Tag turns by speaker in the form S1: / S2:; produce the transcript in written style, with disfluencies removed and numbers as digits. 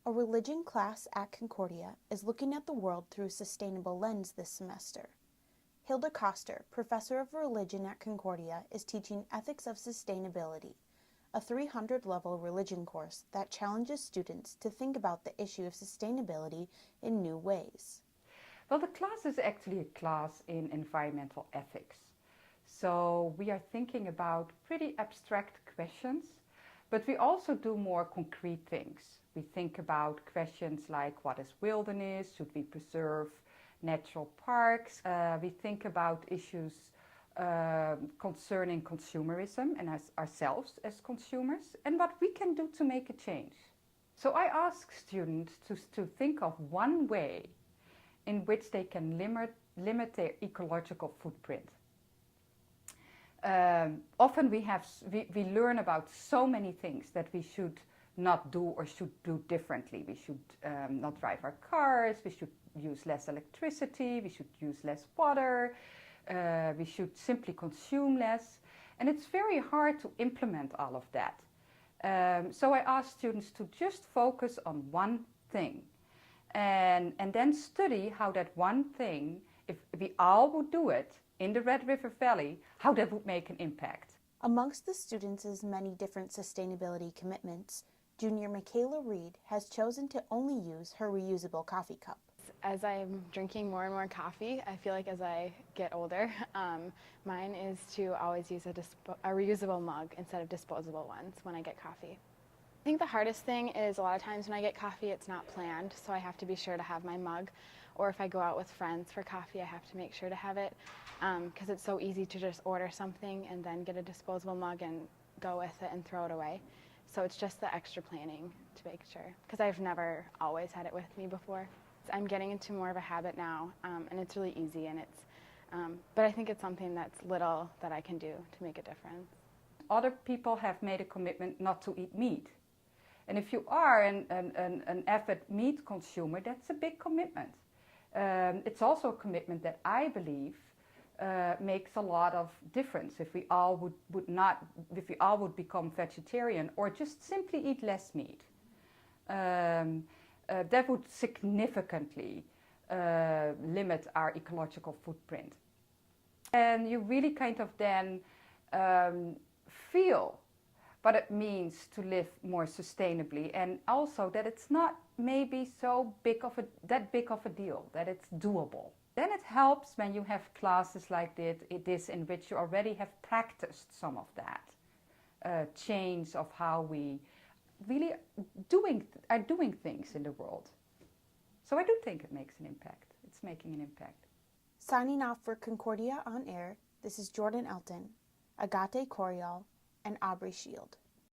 S1: A religion class at Concordia is looking at the world through a sustainable lens this semester. Hilda Koster, professor of religion at Concordia, is teaching Ethics of Sustainability, a 300-level religion course that challenges students to think about the issue of sustainability in new ways.
S2: Well, the class is actually a class in environmental ethics. So we are thinking about pretty abstract questions, but we also do more concrete things. We think about questions like what is wilderness, should we preserve natural parks? We think about issues concerning consumerism and ourselves as consumers and what we can do to make a change. So I ask students to think of one way in which they can limit their ecological footprint. Often we learn about so many things that we should not do or should do differently. We should not drive our cars, we should use less electricity, we should use less water, we should simply consume less. And it's very hard to implement all of that. So I ask students to just focus on one thing and then study how that one thing, if we all would do it, in the Red River Valley, how that would make an impact.
S1: Amongst the students' many different sustainability commitments, junior Michaela Reed has chosen to only use her reusable coffee cup.
S3: As I'm drinking more and more coffee, I feel like as I get older, mine is to always use a reusable mug instead of disposable ones when I get coffee. I think the hardest thing is a lot of times when I get coffee, it's not planned, so I have to be sure to have my mug. Or if I go out with friends for coffee, I have to make sure to have it because it's so easy to just order something and then get a disposable mug and go with it and throw it away. So it's just the extra planning to make sure, because I've never always had it with me before. I'm getting into more of a habit now, and it's really easy, and but I think it's something that's little that I can do to make a difference.
S2: Other people have made a commitment not to eat meat. And if you are an avid meat consumer, that's a big commitment. It's also a commitment that I believe makes a lot of difference if we all would become vegetarian or just simply eat less meat. That would significantly limit our ecological footprint. And you really kind of then feel what it means to live more sustainably, and also that it's not maybe that big of a deal, that it's doable. Then it helps when you have classes like this in which you already have practiced some of that change of how we really are doing things in the world. So I do think it makes an impact. It's making an impact.
S1: Signing off for Concordia On Air, this is Jordan Elton, Agathe Coriol, and Aubrey Shield.